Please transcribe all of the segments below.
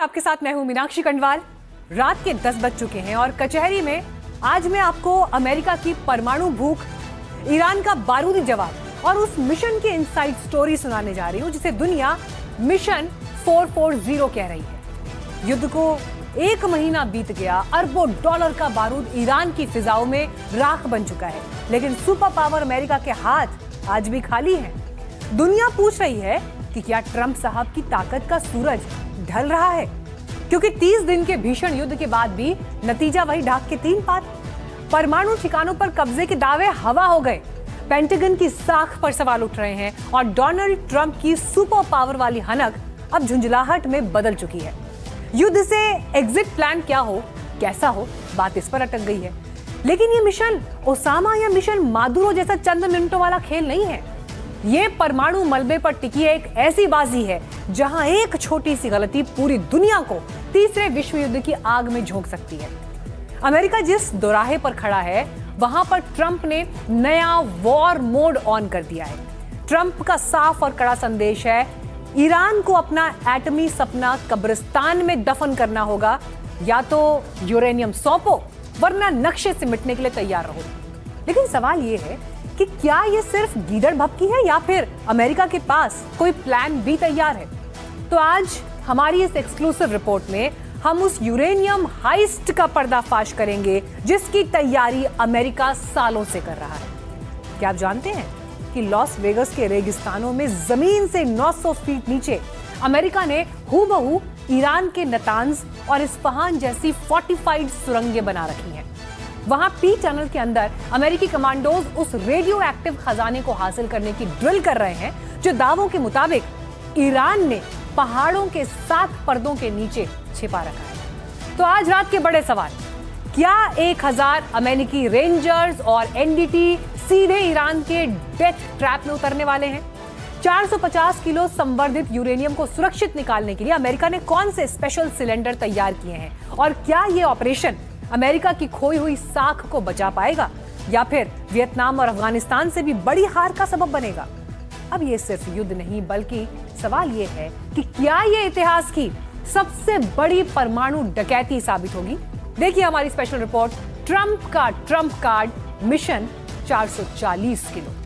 आपके साथ मैं हूं मीनाक्षी कंडवाल। रात के 10 बज चुके हैं और कचहरी में आज मैं आपको अमेरिका की परमाणु भूख, ईरान का बारूदी जवाब और उस मिशन की इनसाइड स्टोरी सुनाने जा रही हूं जिसे दुनिया मिशन 440 कह रही है। युद्ध को 1 महीना बीत गया, अरबों डॉलर का बारूद ईरान की फिजाओं में राख बन चुका है, लेकिन सुपर पावर अमेरिका के हाथ आज भी खाली हैं। दुनिया पूछ रही है कि क्या ट्रंप साहब की ताकत का सूरज ढल रहा है, क्योंकि 30 दिन के भीषण युद्ध के बाद भी नतीजा वही ढाक के 3 पात। परमाणु ठिकानों पर कब्जे के दावे हवा हो गए, पेंटागन की साख पर सवाल उठ रहे हैं और डोनाल्ड ट्रंप की सुपर पावर वाली हनक अब झुंझलाहट में बदल चुकी है। युद्ध से एग्जिट प्लान क्या हो, कैसा हो, बात इस पर अटक गई है। लेकिन ये मिशन ओसामा या मिशन मादुरो जैसा चंद मिनटों वाला खेल नहीं है। ये परमाणु मलबे पर टिकी एक ऐसी बाजी है जहां एक छोटी सी गलती पूरी दुनिया को तीसरे विश्व युद्ध की आग में झोंक सकती है। अमेरिका जिस दोराहे पर खड़ा है वहां पर ट्रंप ने नया वॉर मोड ऑन कर दिया है। ट्रंप का साफ और कड़ा संदेश है, ईरान को अपना एटमी सपना कब्रिस्तान में दफन करना होगा, या तो यूरेनियम सौंपो वरना नक्शे से मिटने के लिए तैयार रहो। लेकिन सवाल यह है कि क्या यह सिर्फ गीदड़ भभकी है या फिर अमेरिका के पास कोई प्लान भी तैयार है। तो आज हमारी इस एक्सक्लूसिव रिपोर्ट में हम उस यूरेनियम हाइस्ट का पर्दाफाश करेंगे जिसकी तैयारी अमेरिका सालों से कर रहा है। क्या आप जानते हैं कि लॉस वेगस के रेगिस्तानों में जमीन से 900 फीट नीचे अमेरिका ने हूबहू ईरान के नतांज और इस्फहान जैसी फोर्टिफाइड सुरंगें बना रखी हैं। वहां पी टनल के अंदर अमेरिकी कमांडोज उस रेडियो एक्टिव खजाने को हासिल करने की ड्रिल कर रहे हैं जो दावों के मुताबिक ईरान ने पहाड़ों के 7 पर्दों के नीचे छिपा रखा है। तो आज रात के बड़े सवाल, क्या 1000 अमेरिकी रेंजर्स और एनडीटी सीधे ईरान के डेथ ट्रैप में उतरने वाले हैं? 450 किलो संवर्धित यूरेनियम को सुरक्षित निकालने के लिए अमेरिका ने कौन से स्पेशल सिलेंडर तैयार किए हैं और क्या यह ऑपरेशन अमेरिका की खोई हुई साख को बचा पाएगा या फिर वियतनाम और अफगानिस्तान से भी बड़ी हार का सबब बनेगा? अब यह सिर्फ युद्ध नहीं बल्कि सवाल यह है कि क्या यह इतिहास की सबसे बड़ी परमाणु डकैती साबित होगी। देखिए हमारी स्पेशल रिपोर्ट, ट्रंप का Trump card mission 440 kilo.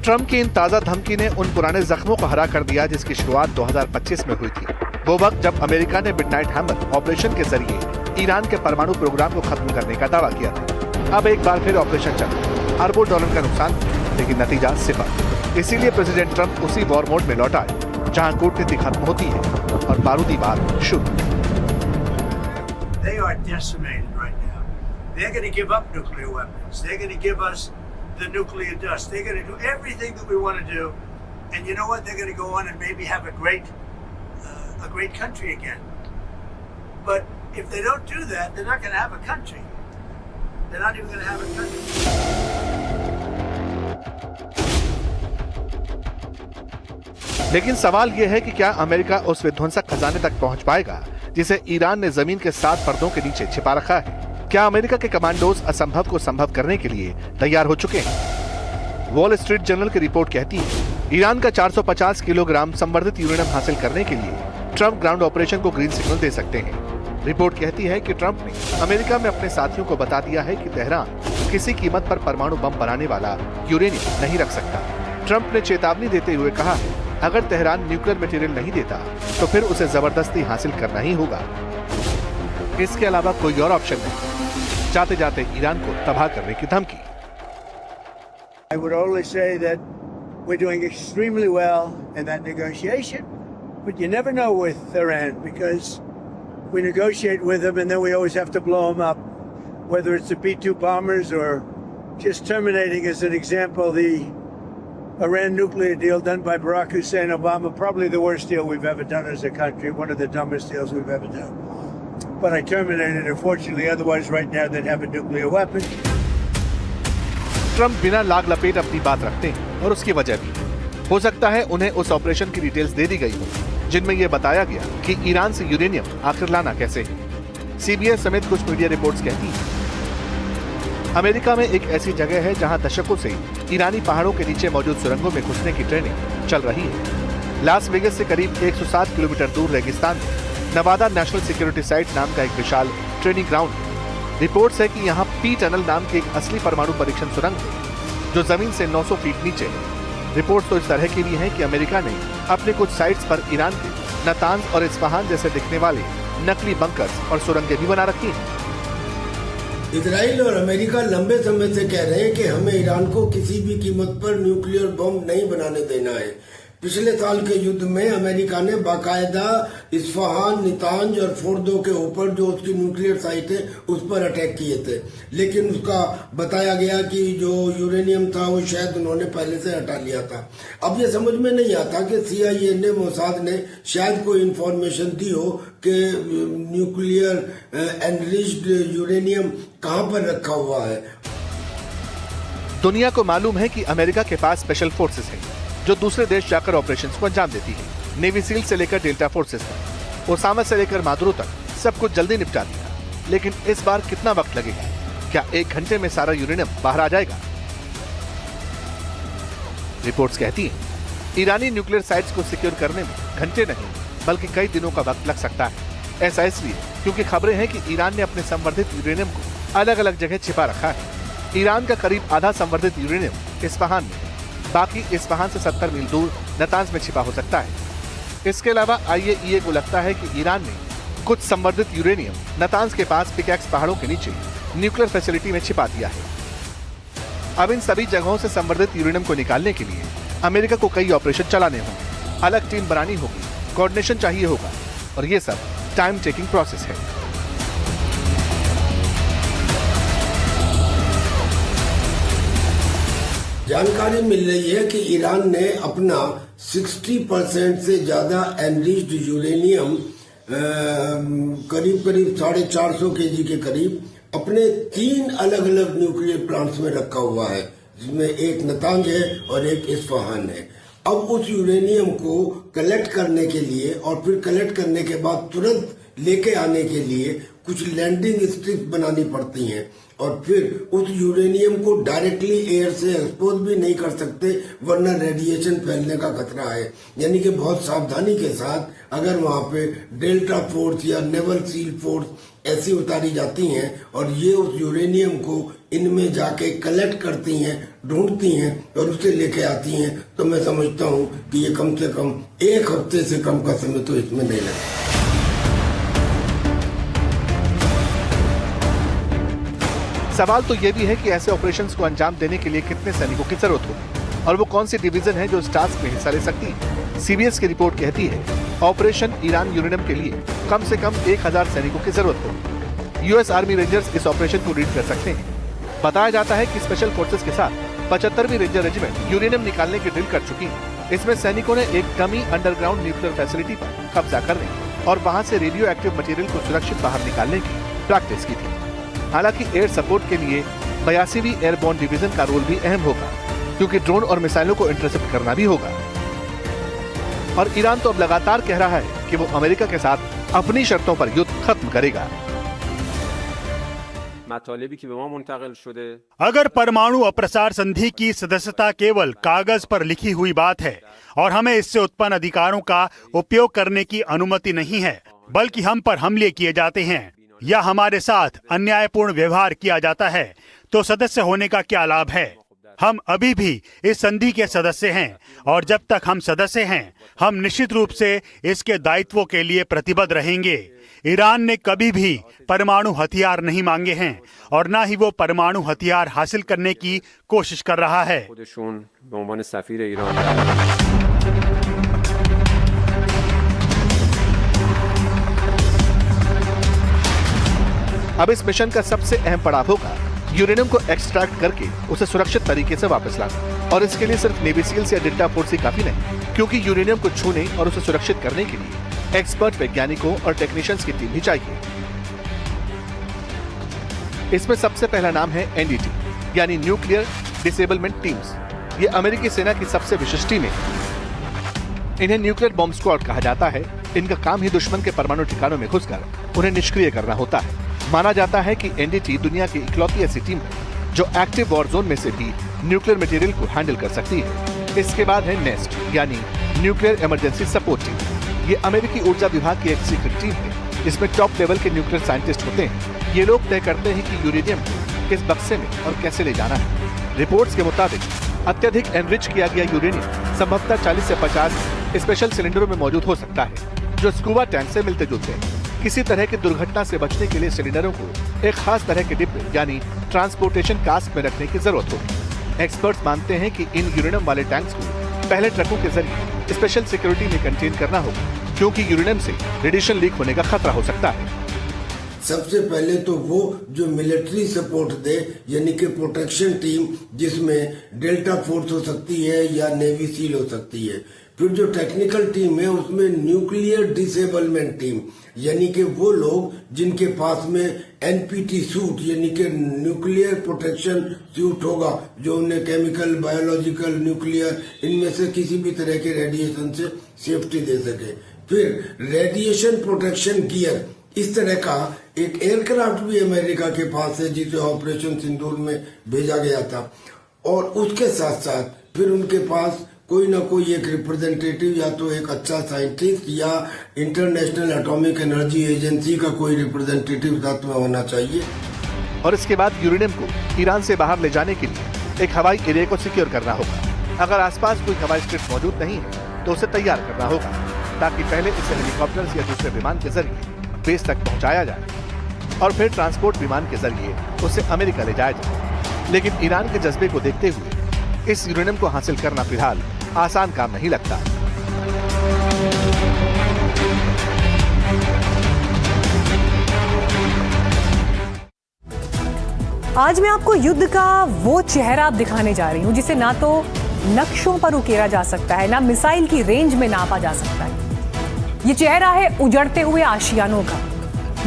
Trump की इन ताजा धमकी ने उन पुराने जख्मों को हरा कर दिया जिसकी शुरुआत 2025 में हुई थी। वो वक्त जब अमेरिका ने मिडनाइट हैमर ऑपरेशन के जरिए ईरान के परमाणु प्रोग्राम को खत्म करने का दावा किया था। अब एक बार फिर ऑपरेशन चला, अरबों डॉलर का नुकसान, लेकिन नतीजा सिफर। इसीलिए प्रेसिडेंट ट्रंप उसी वॉर मोड में लौटा है जहाँ कूटनीति खत्म होती है और बारूदी वार शुरू। the nuclear dust. They're going to do everything that we want to do, and you know what? They're going to go on and maybe have a great country again. But if they don't do that, they're not going to have a country. They're not even going to have a country. लेकिन सवाल यह है कि क्या America उस विध्वंसक खजाने तक पहुंच पाएगा जिसे ईरान ने जमीन के 7 पर्दों के नीचे छिपा रखा है? क्या अमेरिका के कमांडोज असंभव को संभव करने के लिए तैयार हो चुके हैं? वॉल स्ट्रीट जर्नल की रिपोर्ट कहती है ईरान का 450 किलोग्राम संवर्धित यूरेनियम हासिल करने के लिए ट्रंप ग्राउंड ऑपरेशन को ग्रीन सिग्नल दे सकते हैं। रिपोर्ट कहती है कि ट्रंप ने अमेरिका में अपने साथियों को बता दिया है कि तेहरान किसी कीमत पर परमाणु बम बनाने वाला यूरेनियम नहीं रख सकता। ट्रंप ने चेतावनी देते हुए कहा है, अगर तेहरान न्यूक्लियर मटेरियल नहीं देता तो फिर उसे जबरदस्ती हासिल करना ही होगा। इसके अलावा कोई और ऑप्शन नहीं। जाते जाते ईरान को तबाह करने की धमकी। I would only say that we're doing extremely well in that negotiation, but you never know with Iran because we negotiate with them and then we always have to blow them up, whether it's the B-2 bombers or just terminating, as an example, the Iran nuclear deal done by Barack Hussein Obama, probably the worst deal we've ever done as a country, one of the dumbest deals we've ever done. but I terminated it, fortunately. Otherwise, right now, they'd have a nuclear weapon. Trump बिना लाग लपेट अपनी बात रखते हैं और उसकी वजह भी हो सकता है उन्हें उस ऑपरेशन की डिटेल्स दे दी गई हो जिनमें यह बताया गया कि ईरान से यूरेनियम आखिर लाना कैसे है। सीबीएस समेत कुछ मीडिया रिपोर्ट्स कहती हैं अमेरिका में एक ऐसी जगह है जहां दशकों से ईरानी पहाड़ों के नीचे मौजूद सुरंगों में घुसने की ट्रेनिंग चल रही है। लास वेगस से करीब 107 किलोमीटर दूर रेगिस्तान में नवादा नेशनल सिक्योरिटी साइट नाम का एक विशाल ट्रेनिंग ग्राउंड है। रिपोर्ट्स है कि यहाँ पी टनल नाम की एक असली परमाणु परीक्षण सुरंग है जो जमीन से 900 फीट नीचे है। रिपोर्ट्स तो इस तरह की भी हैं कि अमेरिका ने अपने कुछ साइट्स पर ईरान के नातांज और इस्फहान जैसे दिखने वाले नकली बंकर्स और सुरंगें भी बना रखी हैं। इजराइल और अमेरिका लंबे समय से कह रहे हैं कि हमें ईरान को किसी भी कीमत पर न्यूक्लियर बम नहीं बनाने देना है। पिछले साल के युद्ध में अमेरिका ने बाकायदा इस्फहान, नितांज और फोर्दो के ऊपर जो उसकी न्यूक्लियर साइट है उस पर अटैक किए थे, लेकिन उसका बताया गया कि जो यूरेनियम था वो शायद उन्होंने पहले से हटा लिया था। अब ये समझ में नहीं आता कि CIA ने, मोसाद ने शायद कोई इंफॉर्मेशन दी हो कि न्यूक्लियर एनरिच्ड यूरेनियम कहाँ पर रखा हुआ है। दुनिया को मालूम है कि अमेरिका के पास स्पेशल फोर्सेस हैं जो दूसरे देश जाकर ऑपरेशंस को अंजाम देती है। नेवी सील से लेकर डेल्टा फोर्सेस तक, ओसामा से लेकर मादुरो तक सब कुछ जल्दी निपटा दिया। लेकिन इस बार कितना वक्त लगेगा? क्या 1 घंटे में सारा यूरेनियम बाहर आ जाएगा? रिपोर्ट्स कहती हैं ईरानी न्यूक्लियर साइट्स को सिक्योर करने में घंटे नहीं बल्कि कई दिनों का वक्त लग सकता है। ऐसा इसलिए क्योंकि खबरें हैं कि ईरान ने अपने संवर्धित यूरेनियम को अलग अलग जगह छिपा रखा है। ईरान का करीब आधा संवर्धित यूरेनियम इस्फहान में, बाकी इस्फहान से 70 मील दूर नातांज में छिपा हो सकता है। इसके अलावा IAEA को लगता है कि ईरान ने कुछ संवर्धित यूरेनियम नातांज के पास पिकैक्स पहाड़ों के नीचे न्यूक्लियर फैसिलिटी में छिपा दिया है। अब इन सभी जगहों से संवर्धित यूरेनियम को निकालने के लिए अमेरिका को कई ऑपरेशन चलाने होंगे, अलग टीम बनानी होगी, कोऑर्डिनेशन चाहिए होगा और ये सब टाइम टेकिंग प्रोसेस है। जानकारी मिल रही है कि ईरान ने अपना 60% से ज्यादा एनरिच्ड यूरेनियम करीब 450 kg के करीब अपने 3 अलग अलग न्यूक्लियर प्लांट्स में रखा हुआ है, जिसमें एक नातांज है और एक इस्फहान है। अब उस यूरेनियम को कलेक्ट करने के लिए और फिर कलेक्ट करने के बाद तुरंत लेके आने के लिए कुछ लैंडिंग स्ट्रिप्स बनानी पड़ती हैं और फिर उस यूरेनियम को डायरेक्टली एयर से एक्सपोज भी नहीं कर सकते, वरना रेडिएशन फैलने का खतरा है। यानी कि बहुत सावधानी के साथ अगर वहां पे डेल्टा फोर्स या नेवल सील फोर्स ऐसी उतारी जाती हैं और ये उस यूरेनियम को इनमें जाके कलेक्ट करती हैं, ढूंढती हैं और उसे लेके आती हैं, तो मैं समझता हूँ कि ये कम से कम 1 हफ्ते से कम का समय तो इसमें नहीं लगेगा। सवाल तो यह भी है कि ऐसे ऑपरेशंस को अंजाम देने के लिए कितने सैनिकों की जरूरत होगी और वो कौन सी डिवीजन है जो इस टास्क में हिस्सा ले सकती है। सीबीएस की रिपोर्ट कहती है ऑपरेशन ईरान यूरेनियम के लिए कम से कम 1000 सैनिकों की जरूरत होगी। यूएस आर्मी रेंजर्स इस ऑपरेशन को लीड कर सकते हैं। बताया जाता है कि स्पेशल फोर्सेस के साथ 75वीं रेंजर रेजिमेंट यूरेनियम निकालने की ड्रिल कर चुकी है। इसमें सैनिकों ने एक डमी अंडरग्राउंड न्यूक्लियर फैसिलिटी पर कब्जा करने और वहां से रेडियो एक्टिव मटेरियल को सुरक्षित बाहर निकालने की प्रैक्टिस की थी। हालांकि एयर सपोर्ट के लिए 82वीं एयरबोर्न डिवीजन का रोल भी अहम होगा, क्योंकि ड्रोन और मिसाइलों को इंटरसेप्ट करना भी होगा। और ईरान तो अब लगातार कह रहा है कि वो अमेरिका के साथ अपनी शर्तों पर युद्ध खत्म करेगा। अगर परमाणु अप्रसार संधि की सदस्यता केवल कागज पर लिखी हुई बात है और हमें इससे उत्पन्न अधिकारों का उपयोग करने की अनुमति नहीं है, बल्कि हम पर हमले किए जाते हैं या हमारे साथ अन्यायपूर्ण व्यवहार किया जाता है, तो सदस्य होने का क्या लाभ है? हम अभी भी इस संधि के सदस्य हैं और जब तक हम सदस्य हैं, हम निश्चित रूप से इसके दायित्वों के लिए प्रतिबद्ध रहेंगे। ईरान ने कभी भी परमाणु हथियार नहीं मांगे हैं और न ही वो परमाणु हथियार हासिल करने की कोशिश कर रहा है। अब इस मिशन का सबसे अहम पड़ाव होगा यूरेनियम को एक्सट्रैक्ट करके उसे सुरक्षित तरीके से वापस लाना। और इसके लिए सिर्फ नेवी सील्स या डेल्टा फोर्स ही काफी नहीं, क्योंकि यूरेनियम को छूने और उसे सुरक्षित करने के लिए एक्सपर्ट वैज्ञानिकों और टेक्नीशियंस की टीम भी चाहिए। इसमें सबसे पहला नाम है एनडीटी यानी न्यूक्लियर डिसेबलमेंट टीम्स। ये अमेरिकी सेना की सबसे विशिष्ट टीमें हैं। इन्हें न्यूक्लियर बॉम्ब स्क्वाड कहा जाता है। इनका काम ही दुश्मन के परमाणु ठिकानों में घुसकर उन्हें निष्क्रिय करना होता है। माना जाता है कि एनडीटी दुनिया की इकलौती ऐसी टीम है जो एक्टिव वॉर जोन में से भी न्यूक्लियर मटेरियल को हैंडल कर सकती है। इसके बाद है नेस्ट यानी न्यूक्लियर इमरजेंसी सपोर्ट टीम। ये अमेरिकी ऊर्जा विभाग की एक सीक्रेट टीम है जिसमें टॉप लेवल के न्यूक्लियर साइंटिस्ट होते हैं। ये लोग तय करते हैं कि यूरेनियम को किस बक्से में और कैसे ले जाना है। रिपोर्ट्स के मुताबिक अत्यधिक एनरिच किया गया यूरेनियम संभवतः 40 से 50 स्पेशल सिलेंडरों में मौजूद हो सकता है जो स्कूबा टैंक से मिलते जुलते हैं। किसी तरह की दुर्घटना से बचने के लिए सिलेंडरों को एक खास तरह के डिब्बे यानी ट्रांसपोर्टेशन कास्क में रखने की जरूरत होगी। एक्सपर्ट्स मानते हैं कि इन यूरेनियम वाले टैंक्स को पहले ट्रकों के जरिए स्पेशल सिक्योरिटी में कंटेन करना होगा क्योंकि यूरेनियम से रेडिएशन लीक होने का खतरा हो सकता है। सबसे पहले तो वो जो मिलिट्री सपोर्ट दे यानी कि प्रोटेक्शन टीम जिसमें डेल्टा फोर्स हो सकती है या नेवी सील हो सकती है। फिर जो टेक्निकल टीम है उसमें न्यूक्लियर डिसेबलमेंट टीम यानी कि वो लोग जिनके पास में एनपीटी सूट यानी कि न्यूक्लियर प्रोटेक्शन सूट होगा जो उन्हें केमिकल बायोलॉजिकल न्यूक्लियर इनमें से किसी भी तरह के रेडिएशन से सेफ्टी दे सके। फिर रेडिएशन प्रोटेक्शन गियर इस तरह का एक एयरक्राफ्ट भी अमेरिका के पास है जिसे ऑपरेशन सिंदूर में भेजा गया था। और उसके साथ साथ फिर उनके पास कोई ना कोई एक रिप्रेजेंटेटिव या तो एक अच्छा साइंटिस्ट या इंटरनेशनल एटॉमिक एनर्जी एजेंसी का कोई रिप्रेजेंटेटिव साथ में होना चाहिए। और इसके बाद यूरेनियम को ईरान से बाहर ले जाने के लिए एक हवाई एरिया को सिक्योर करना होगा। अगर आसपास कोई हवाई स्क्रिप्ट मौजूद नहीं है तो उसे तैयार करना होगा ताकि पहले इसे हेलीकॉप्टर्स या दूसरे विमान के जरिए बेस तक पहुंचाया जाए और फिर ट्रांसपोर्ट विमान के जरिए उसे अमेरिका ले जाया जाए। लेकिन ईरान के जज्बे को देखते हुए इस यूरेनियम को हासिल करना फिलहाल आसान काम नहीं लगता। आज मैं आपको युद्ध का वो चेहरा दिखाने जा रही हूं जिसे ना तो नक्शों पर उकेरा जा सकता है ना मिसाइल की रेंज में नापा जा सकता है। ये चेहरा है उजड़ते हुए आशियानों का,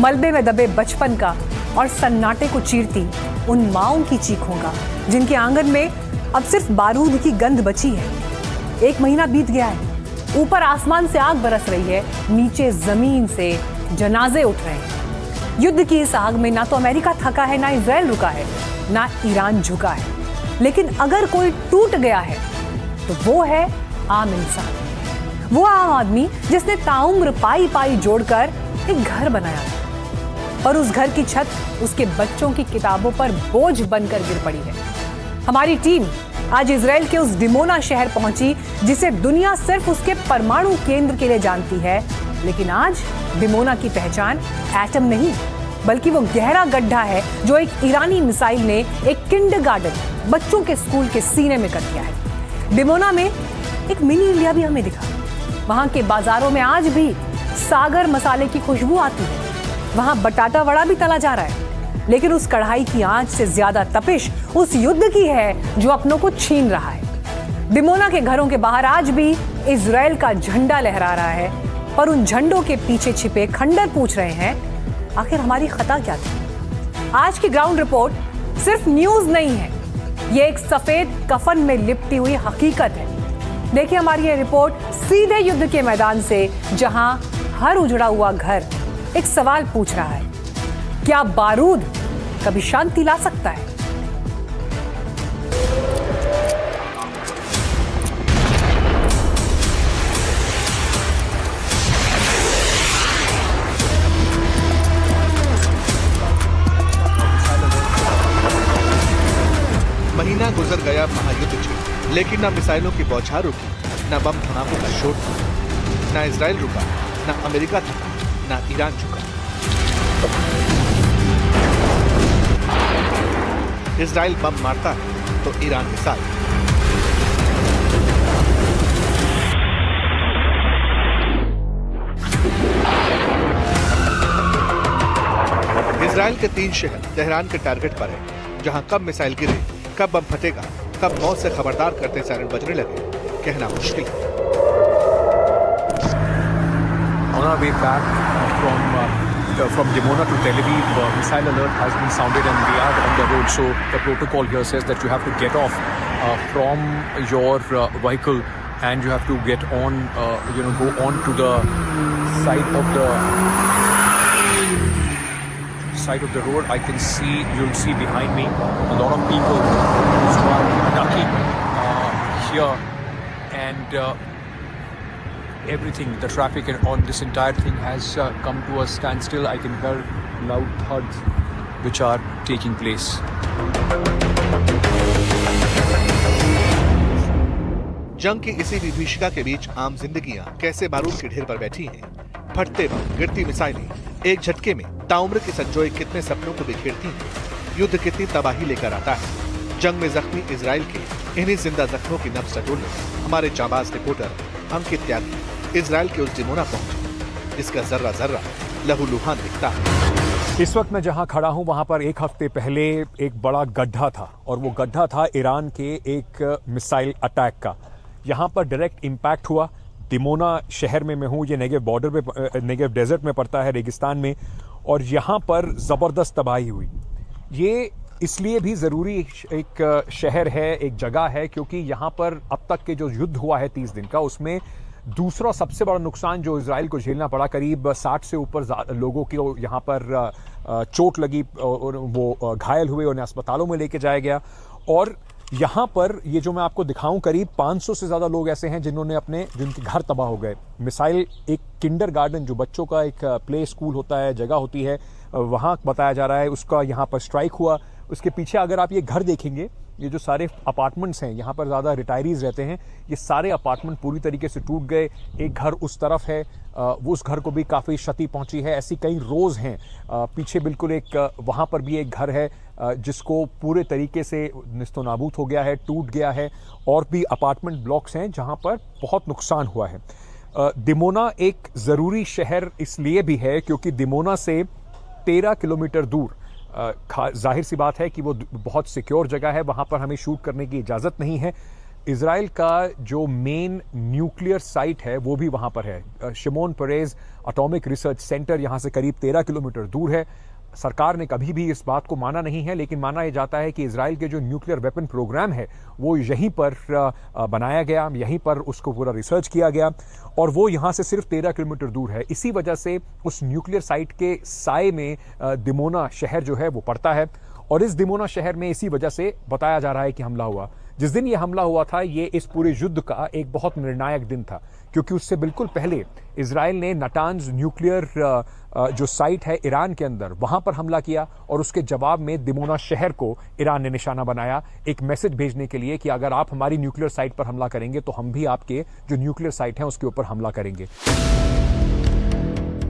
मलबे में दबे बचपन का और सन्नाटे को चीरती उन माओं की चीखों का जिनके आंगन में अब सिर्फ बारूद की गंध बची है। 1 महीना बीत गया है, ऊपर आसमान से आग बरस रही है, नीचे जमीन से जनाजे उठ रहे हैं। युद्ध की इस आग में ना तो अमेरिका थका है, ना इजराइल रुका है, ना ईरान झुका है। लेकिन अगर कोई टूट गया है तो वो है आम इंसान, वो आम आदमी जिसने ताउम्र पाई पाई जोड़कर एक घर बनाया और उस घर की छत उसके बच्चों की किताबों पर बोझ बनकर गिर पड़ी है। हमारी टीम आज इजराइल के उस डिमोना शहर पहुंची जिसे दुनिया सिर्फ उसके परमाणु केंद्र के लिए जानती है। लेकिन आज डिमोना की पहचान एटम नहीं बल्कि वो गहरा गड्ढा है जो एक ईरानी मिसाइल ने एक किंडरगार्टन बच्चों के स्कूल के सीने में कर दिया है। डिमोना में एक मिनी इंडिया भी हमें दिखा। वहां के बाजारों में आज भी सागर मसाले की खुशबू आती है, वहां बटाटा वड़ा भी तला जा रहा है। लेकिन उस कढ़ाई की आंच से ज्यादा तपिश उस युद्ध की है जो अपनों को छीन रहा है। डिमोना के घरों के बाहर आज भी इजराइल का झंडा लहरा रहा है और उन झंडों के पीछे छिपे खंडर पूछ रहे हैं आखिर हमारी खता क्या थी। आज की ग्राउंड रिपोर्ट सिर्फ न्यूज नहीं है, ये एक सफेद कफन में लिपटी हुई हकीकत है। देखिए हमारी ये रिपोर्ट सीधे युद्ध के मैदान से जहां हर उजड़ा हुआ घर एक सवाल पूछ रहा है, क्या बारूद कभी शांति ला सकता है? महीना गुजर गया महायुद्ध छिड़, लेकिन न मिसाइलों की बौछार रुकी, न बम धमाकों का शोर रुका, न इजराइल रुका, न अमेरिका थका, न ईरान झुका। इजराइल बम मारता है तो ईरान मिसाइल। इजराइल के 3 शहर तेहरान के टारगेट पर है, जहां कब मिसाइल गिरे, कब बम फटेगा, कब मौत से खबरदार करते सायरन बजने लगे, कहना मुश्किल है। I want to be back from from Dimona to Tel Aviv, missile alert has been sounded and we are on the road. So the protocol here says that you have to get off from your vehicle and you have to get on, go on to the side of the road. I can see, you'll see behind me a lot of people who are ducking here, and everything, the traffic on this entire thing has come to a standstill. I can hear loud thuds which are taking place. जंग की इसी विभीषिका के बीच आम जिंदगियां कैसे बारूद के ढेर पर बैठी हैं। फटते बम, गिरती मिसाइलें, एक झटके में ताउम्र की संजोए कितने सपनों को बिखेरती हैं। युद्ध कितनी तबाही लेकर आता है। जंग में जख्मी इजराइल के इन्हीं जिंदा जख्मों की नब्ज टटोलने हमारे जाबाज रिपोर्टर अंकित त्यागी इजराइल के उस दिमोना पहुंचे जिसका जर्रा जर्रा लहूलुहान दिखता है। इस वक्त मैं जहां खड़ा हूं वहां पर एक हफ्ते पहले एक बड़ा गड्ढा था, और वो गड्ढा था ईरान के एक मिसाइल अटैक का। यहाँ पर डायरेक्ट इम्पैक्ट हुआ। दिमोना शहर में मैं हूँ, ये नेगेव बॉर्डर पे, नेगेव डेजर्ट में पड़ता है, रेगिस्तान में, और यहाँ पर ज़बरदस्त तबाही हुई। ये इसलिए भी ज़रूरी एक शहर है, एक जगह है, क्योंकि यहाँ पर अब तक के जो युद्ध हुआ है 30 दिन का, उसमें दूसरा सबसे बड़ा नुकसान जो इजराइल को झेलना पड़ा, करीब 60 से ऊपर लोगों को यहाँ पर चोट लगी और वो घायल हुए, उन्हें अस्पतालों में लेके जाया गया। और यहाँ पर ये जो मैं आपको दिखाऊं, करीब 500 से ज़्यादा लोग ऐसे हैं जिनके घर तबाह हो गए। मिसाइल, एक किंडर गार्डन जो बच्चों का एक प्ले स्कूल होता है, जगह होती है, वहाँ बताया जा रहा है उसका यहाँ पर स्ट्राइक हुआ। उसके पीछे अगर आप ये घर देखेंगे, ये जो सारे अपार्टमेंट्स हैं, यहाँ पर ज़्यादा रिटायरीज रहते हैं, ये सारे अपार्टमेंट पूरी तरीके से टूट गए। एक घर उस तरफ है, वो उस घर को भी काफ़ी क्षति पहुंची है। ऐसी कई रोज़ हैं। पीछे बिल्कुल एक वहाँ पर भी एक घर है जिसको पूरे तरीके से निस्तो नाबूद हो गया है, टूट गया है। और भी अपार्टमेंट ब्लॉक्स हैं जहाँ पर बहुत नुकसान हुआ है। दिमोना एक ज़रूरी शहर इसलिए भी है क्योंकि दिमोना से 13 किलोमीटर दूर, जाहिर सी बात है कि वो बहुत सिक्योर जगह है, वहाँ पर हमें शूट करने की इजाज़त नहीं है। इजराइल का जो मेन न्यूक्लियर साइट है वो भी वहाँ पर है। शिमोन पेरेज एटॉमिक रिसर्च सेंटर यहाँ से करीब 13 किलोमीटर दूर है। सरकार ने कभी भी इस बात को माना नहीं है, लेकिन माना यह जाता है कि इजराइल के जो न्यूक्लियर वेपन प्रोग्राम है वो यहीं पर बनाया गया, यहीं पर उसको पूरा रिसर्च किया गया, और वो यहाँ से सिर्फ 13 किलोमीटर दूर है। इसी वजह से उस न्यूक्लियर साइट के साए में दिमोना शहर जो है वो पड़ता है। और इस दिमोना शहर में इसी वजह से बताया जा रहा है कि हमला हुआ। जिस दिन ये हमला हुआ था, ये इस पूरे युद्ध का एक बहुत निर्णायक दिन था, क्योंकि उससे बिल्कुल पहले इजराइल ने नाटांज न्यूक्लियर जो साइट है ईरान के अंदर, वहां पर हमला किया, और उसके जवाब में दिमोना शहर को ईरान ने निशाना बनाया, एक मैसेज भेजने के लिए कि अगर आप हमारी न्यूक्लियर साइट पर हमला करेंगे तो हम भी आपके जो न्यूक्लियर साइट है उसके ऊपर हमला करेंगे।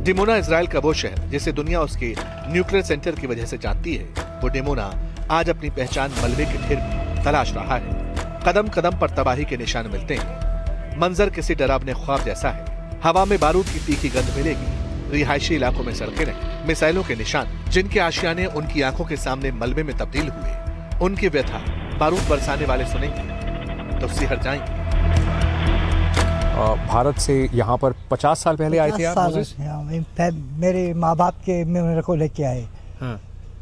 दिमोना इजराइल का वो शहर जिसे दुनिया उसके न्यूक्लियर सेंटर की वजह से जानती है, वो दिमोना आज अपनी पहचान मलबे के ढेर में तलाश रहा है। कदम कदम पर तबाही के निशान मिलते हैं। मंजर किसी डरावने ख्वाब जैसा है। हवा में बारूद की तीखी गंध मिलेगी। रिहायशी इलाकों में सड़कें नहीं, मिसाइलों के निशान, जिनके आशियाने उनकी आंखों के सामने मलबे में तब्दील हुए। उनकी व्यथा बारूद बरसाने वाले सुनेंगे तो सिहर जाएंगे। भारत से यहाँ पर 50 साल पहले आए थे आप? मेरे माँ बाप के मेरे को लेके आए। हाँ।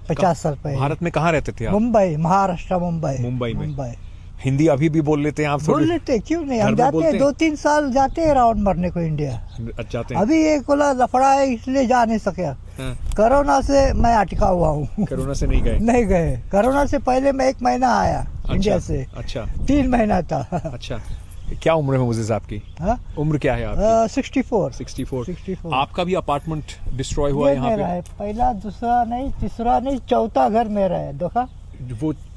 50 साल पहले। भारत में कहाँ रहते थे आप? मुंबई, महाराष्ट्र, मुंबई में। हिंदी अभी भी बोल लेते हैं आप? बोल लेते, क्यों नहीं। हम जाते हैं 2-3 साल जाते हैं राउंड मारने को इंडिया। जाते हैं। अभी एक कोला लफड़ा है इसलिए जा नहीं सके। हाँ। कोरोना से मैं अटका हुआ हूँ। कोरोना से नहीं गए? नहीं गए। कोरोना से पहले मैं 1 महीना आया। अच्छा, इंडिया से। अच्छा। 3 महीना था। अच्छा, क्या उम्र है मुझे आपकी? हाँ? उम्र क्या है आपकी? 64। आपका भी अपार्टमेंट डिस्ट्रॉय हुआ यहाँ पे? है पहला, दूसरा नहीं, तीसरा नहीं, चौथा घर मेरा है। देखा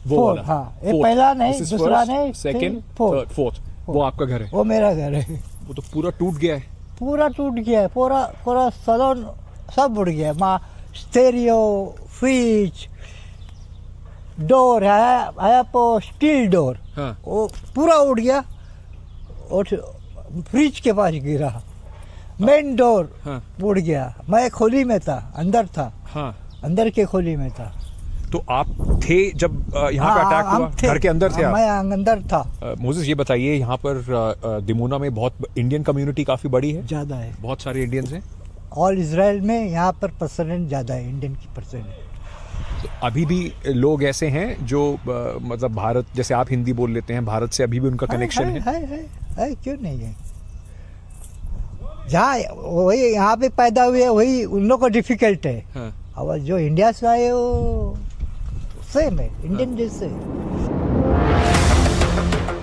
वो वाला? हाँ, ये पहला नहीं, दूसरा नहीं, सेकंड, थर्ड, फोर्थ, वो आपका घर है? वो मेरा घर है। वो तो पूरा टूट गया है। पूरा टूट गया है, पूरा सलोन सब उड़ गया। माँ, स्टेरियो, फ्रिज, डोर है स्टील डोर। हाँ। वो पूरा उड़ गया और फ्रिज के पास गिरा। मेन डोर उड़ गया। मैं खोली में था, अंदर था। हाँ। अंदर के खोली में था। तो आप थे जब यहाँ पे अटैक हुआ? घर के अंदर थे आप? मैं अंदर था। मोजेस, ये बताइए, यहाँ पर दिमोना में बहुत इंडियन कम्युनिटी काफी बड़ी है? ज्यादा है। बहुत सारे इंडियंस हैं? ऑल इजराइल में यहाँ पर परसेंट ज़्यादा है, इंडियन की परसेंट। अभी भी लोग ऐसे हैं जो मतलब भारत, जैसे आप हिंदी बोल लेते हैं, भारत से अभी भी उनका कनेक्शन है? क्यों नहीं है? जहाँ वही यहाँ पे पैदा हुए वही उन लोग को डिफिकल्ट है। हाँ। और जो इंडिया से आए वो सेम है, इंडियन जैसे।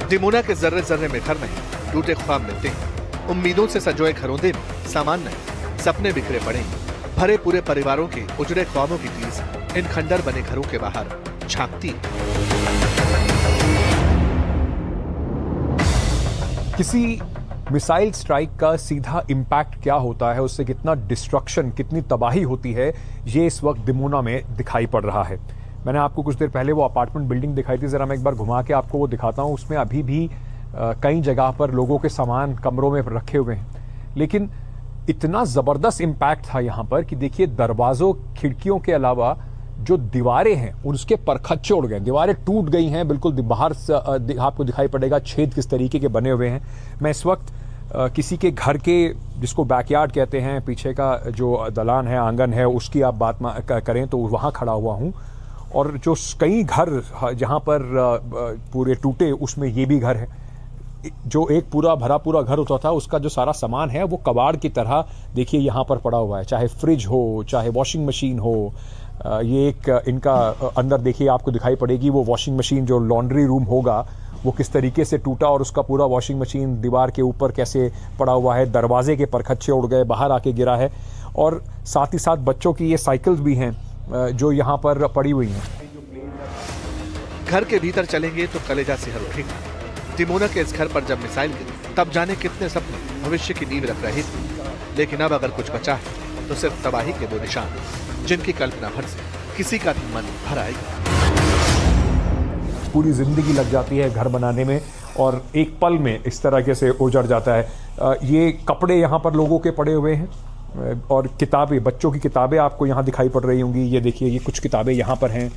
डिमोना के जर्रे जर्रे में घर में टूटे ख्वाब मिलते हैं। उम्मीदों से सजोए घरौंदे में सामान्य सपने बिखरे पड़े हैं। भरे पूरे परिवारों के उजड़े ख्वाबों की टीस इन खंडर बने घरों के बाहर झांकती है। किसी मिसाइल स्ट्राइक का सीधा इम्पैक्ट क्या होता है, उससे कितना डिस्ट्रक्शन, कितनी तबाही होती है, ये इस वक्त डिमोना में दिखाई पड़ रहा है। मैंने आपको कुछ देर पहले वो अपार्टमेंट बिल्डिंग दिखाई थी, जरा मैं एक बार घुमा के आपको वो दिखाता हूँ। उसमें अभी भी कई जगह पर लोगों के सामान कमरों में रखे हुए हैं, लेकिन इतना ज़बरदस्त इम्पैक्ट था यहाँ पर कि देखिए दरवाज़ों, खिड़कियों के अलावा जो दीवारें हैं उसके परखच्चे उड़ गए, दीवारें टूट गई हैं, बिल्कुल बाहर से आपको दिखाई पड़ेगा छेद किस तरीके के बने हुए हैं। मैं इस वक्त किसी के घर के, जिसको बैकयार्ड कहते हैं, पीछे का जो दलान है, आंगन है, उसकी आप बात करें तो वहाँ खड़ा हुआ हूँ। और जो कई घर जहाँ पर पूरे टूटे, उसमें ये भी घर है। जो एक पूरा भरा पूरा घर होता था, उसका जो सारा सामान है वो कबाड़ की तरह देखिए यहाँ पर पड़ा हुआ है, चाहे फ्रिज हो, चाहे वॉशिंग मशीन हो। ये एक इनका अंदर देखिए आपको दिखाई पड़ेगी वो वॉशिंग मशीन, जो लॉन्ड्री रूम होगा, वो किस तरीके से टूटा और उसका पूरा वॉशिंग मशीन दीवार के ऊपर कैसे पड़ा हुआ है। दरवाजे के परखच्चे उड़ गए, बाहर आके गिरा है। और साथ ही साथ बच्चों की ये साइकिल्स भी हैं जो यहाँ पर पड़ी हुई हैं। घर के भीतर चलेंगे तो कलेजा सिहर उठेगा। डिमोना के इस घर पर जब मिसाइल गिरी, तब जाने कितने सपने भविष्य की नींव रख रहे थे। लेकिन अब अगर कुछ बचा है तो सिर्फ तबाही के वो निशान, जिनकी कल्पना भर से किसी का भी मन भर आएगा। पूरी जिंदगी लग जाती है घर बनाने में और एक पल में इस तरह से उजड़ जाता है। ये कपड़े यहाँ पर लोगों के पड़े हुए हैं और किताबें, बच्चों की किताबें आपको यहाँ दिखाई पड़ रही होंगी। ये देखिए, ये कुछ किताबें यहाँ पर हैं।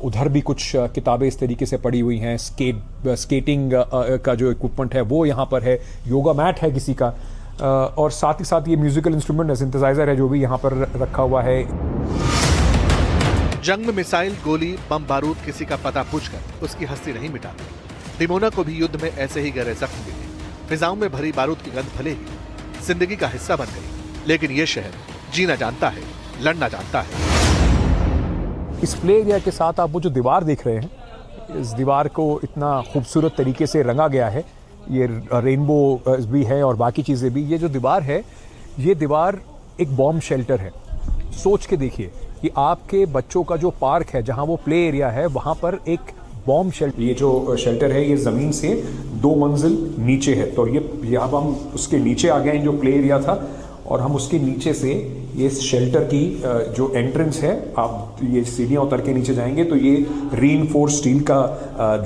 उधर भी कुछ किताबें इस तरीके से पड़ी हुई हैं। स्केटिंग का जो इक्विपमेंट है वो यहाँ पर है। योगा मैट है किसी का, और साथ ही साथ ये म्यूजिकल इंस्ट्रूमेंट है, सिंथेसाइजर है, जो भी यहाँ पर रखा हुआ है। जंग में मिसाइल, गोली, बम बारूद किसी का पता पूछकर उसकी हस्ती नहीं मिटाती। डिमोना को भी युद्ध में ऐसे ही गहरे जख्म मिले। फिजाओं में भरी बारूद की गंध भले ही जिंदगी का हिस्सा बन गई, लेकिन ये शहर जीना जानता है, लड़ना जानता है। इस प्ले एरिया के साथ आप वो जो दीवार देख रहे हैं, इस दीवार को इतना खूबसूरत तरीके से रंगा गया है। ये रेनबो भी है और बाकी चीज़ें भी। ये जो दीवार है, ये दीवार एक बॉम्ब शेल्टर है। सोच के देखिए कि आपके बच्चों का जो पार्क है, जहाँ वो प्ले एरिया है, वहाँ पर एक बॉम्ब शेल्टर, ये जो शेल्टर है ये ज़मीन से 2 मंजिल नीचे है। तो ये अब हम उसके नीचे आ गए हैं, जो प्ले एरिया था, और हम उसके नीचे से ये शेल्टर की जो एंट्रेंस है, आप ये सीढ़ियाँ उतर के नीचे जाएंगे तो ये रीइंफोर्स स्टील का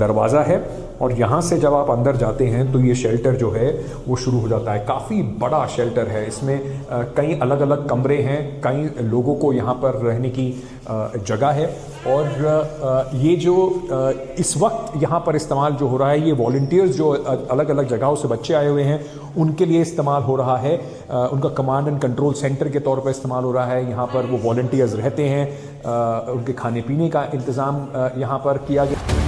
दरवाज़ा है, और यहाँ से जब आप अंदर जाते हैं तो ये शेल्टर जो है वो शुरू हो जाता है। काफ़ी बड़ा शेल्टर है, इसमें कई अलग अलग कमरे हैं, कई लोगों को यहाँ पर रहने की जगह है। और ये जो इस वक्त यहाँ पर इस्तेमाल जो हो रहा है, ये वॉलंटियर्स जो अलग अलग जगहों से बच्चे आए हुए हैं उनके लिए इस्तेमाल हो रहा है। उनका कमांड एंड कंट्रोल सेंटर के तौर पर इस्तेमाल हो रहा है। यहाँ पर वो वॉलंटियर्स रहते हैं, उनके खाने पीने का इंतज़ाम यहाँ पर किया गया।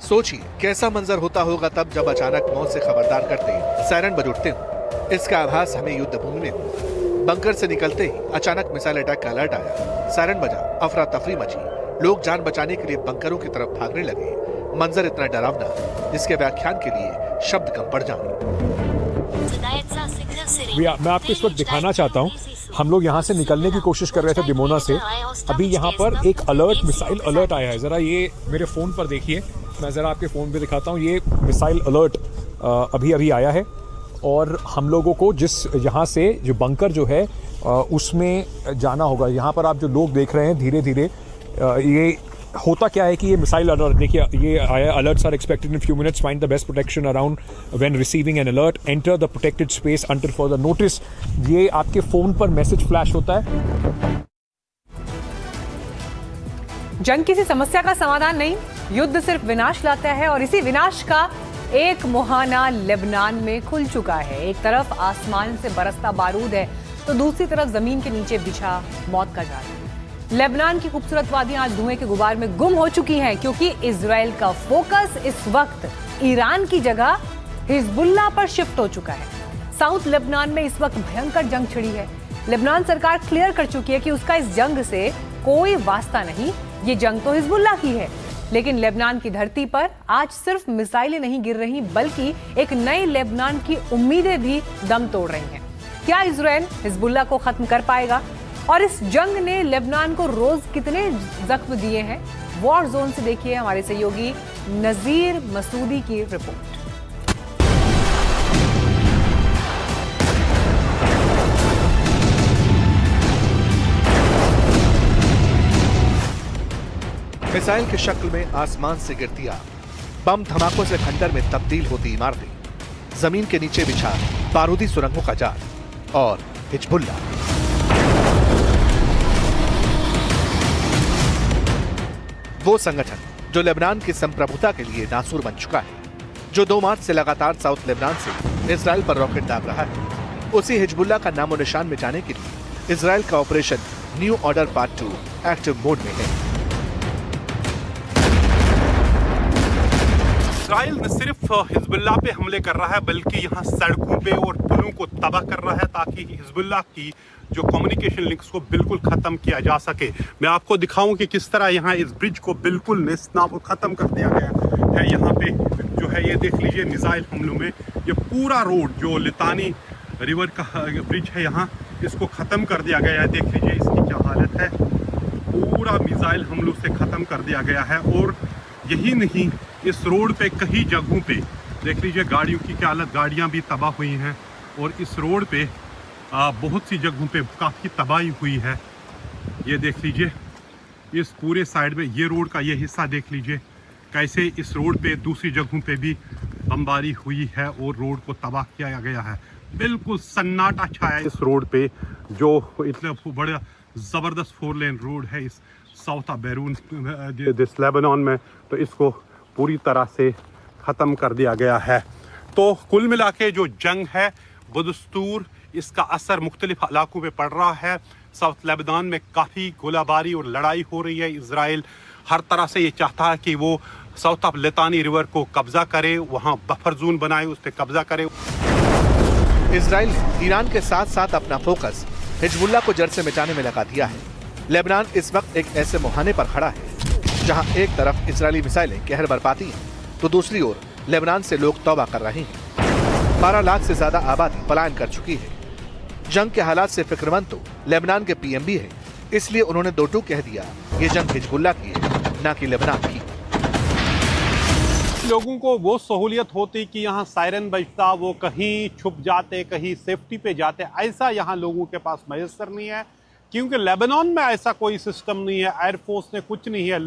सोचिए कैसा मंजर होता होगा तब जब अचानक मौत से खबरदार करते सायरन बज उठते हो। इसका आभास हमें युद्ध भूमि में हुआ। बंकर से निकलते ही अचानक मिसाइल अटैक का अलर्ट आया। सायरन बजा, अफरा तफरी मची, लोग जान बचाने के लिए बंकरों की तरफ भागने लगे। मंजर इतना डरावना जिसके व्याख्यान के लिए शब्द कम पड़ जाएंगे। मैं आपको इस वक्त दिखाना चाहता हूँ, हम लोग यहाँ से निकलने की कोशिश कर रहे थे डिमोना से। अभी यहाँ पर एक अलर्ट, मिसाइल अलर्ट आया है। ज़रा ये मेरे फ़ोन पर देखिए, मैं ज़रा आपके फ़ोन पे दिखाता हूँ। ये मिसाइल अलर्ट अभी अभी आया है, और हम लोगों को जिस यहाँ से जो बंकर जो है उसमें जाना होगा। यहाँ पर आप जो लोग देख रहे हैं धीरे धीरे, ये होता क्या है कि ये मिसाइल अलर्ट, देखिए ये आया, alerts are expected in few minutes, find the best protection around when receiving an alert, enter the protected space until further notice. ये आपके फ़ोन पर मैसेज फ्लैश होता है। जंग किसी समस्या का समाधान नहीं, युद्ध सिर्फ विनाश लाता है, और इसी विनाश का एक मुहाना लेबनान में खुल चुका है। एक तरफ आसमान से बरसता बारूद है, तो दूसरी तरफ जमीन के नीचे बिछा मौत का जाल। लेबनान की खूबसूरत वादियां आज धुएं के गुबार में गुम हो चुकी हैं, क्योंकि इजराइल का फोकस इस वक्त ईरान की जगह हिजबुल्लाह पर शिफ्ट हो चुका है। साउथ लेबनान में इस वक्त भयंकर जंग छिड़ी है। लेबनान सरकार क्लियर कर चुकी है कि उसका इस जंग से कोई वास्ता नहीं, ये जंग तो हिजबुल्लाह की है। लेकिन लेबनान की धरती पर आज सिर्फ मिसाइलें नहीं गिर रही, बल्कि एक नए लेबनान की उम्मीदें भी दम तोड़ रही हैं। क्या इजराइल हिजबुल्लाह को खत्म कर पाएगा? और इस जंग ने लेबनान को रोज कितने जख्म दिए हैं? वॉर जोन से देखिए हमारे सहयोगी नजीर मसूदी की रिपोर्ट। मिसाइल की शक्ल में आसमान से गिरती आग, बम धमाकों से खंडर में तब्दील होती इमारतें, जमीन के नीचे बिछा बारूदी सुरंगों का जाल और हिजबुल्लाह। वो संगठन जो लेबनान की संप्रभुता के लिए नासूर बन चुका है, जो 2 मार्च से लगातार साउथ लेबनान से इजराइल पर रॉकेट दाग रहा है, उसी हिजबुल्लाह का नामो निशान मिटाने के लिए इजराइल का operation new order part 2 active mode में है। इजराइल न सिर्फ हिजबुल्लाह पे हमले कर रहा है, बल्कि यहाँ सड़कों पे और पुलों को तबाह कर रहा है, ताकि हिजबुल्लाह की जो कम्युनिकेशन लिंक्स को बिल्कुल ख़त्म किया जा सके। मैं आपको दिखाऊं कि किस तरह यहाँ इस ब्रिज को बिल्कुल नेस्तनाबूद ख़त्म कर दिया गया है। यहाँ पे जो है ये देख लीजिए, मिसाइल हमलों में ये पूरा रोड जो लितानी रिवर का ब्रिज है यहाँ, इसको ख़त्म कर दिया गया है। देख लीजिए इसकी क्या हालत है, पूरा मिसाइल हमलों से ख़त्म कर दिया गया है। और यही नहीं, इस रोड पे कई जगहों पे देख लीजिए गाड़ियों की क्या हालत, गाड़ियाँ भी तबाह हुई हैं। और इस रोड पे बहुत सी जगहों पे काफ़ी तबाही हुई है। ये देख लीजिए इस पूरे साइड में, ये रोड का ये हिस्सा देख लीजिए कैसे इस रोड पे दूसरी जगहों पे भी बमबारी हुई है और रोड को तबाह किया गया है। बिल्कुल सन्नाटा छाया इस रोड पे, जो इतना बड़ा ज़बरदस्त 4 लेन रोड है इस साउथ बैरून दिस लेबनान में, तो इसको पूरी तरह से ख़त्म कर दिया गया है। तो कुल मिला के जो जंग है बदस्तूर, इसका असर मुख्तलिफ इलाकों में पड़ रहा है। साउथ लेबनान में काफ़ी गोलाबारी और लड़ाई हो रही है। इजराइल हर तरह से ये चाहता है कि वो साउथ ऑफ लितानी रिवर को कब्जा करे, वहाँ बफर जोन बनाए, उस पर कब्जा करे। इजराइल ने ईरान के साथ साथ अपना फोकस हिजबुल्लाह को जड़ से मिटाने में लगा दिया है। लेबनान इस वक्त एक ऐसे मुहाने पर खड़ा है जहां एक तरफ इजरायली मिसाइलें कहर बरपाती हैं, तो दूसरी ओर लेबनान से लोग तौबा कर रहे हैं। 12 लाख से ज्यादा आबादी पलायन कर चुकी है। जंग के हालात से फिक्रमंद तो लेबनान के पीएम भी है, इसलिए उन्होंने दो टूक कह दिया, ये जंग हिजबुल्लाह की है, ना कि लेबनान की। लोगों को वो सहूलियत होती कि यहाँ सायरन बजता, वो कहीं छुप जाते, कहीं सेफ्टी पे जाते। ऐसा यहाँ लोगों के पास मैसर नहीं है, क्योंकि लेबनान में ऐसा कोई सिस्टम नहीं है, एयरफोर्स ने कुछ नहीं है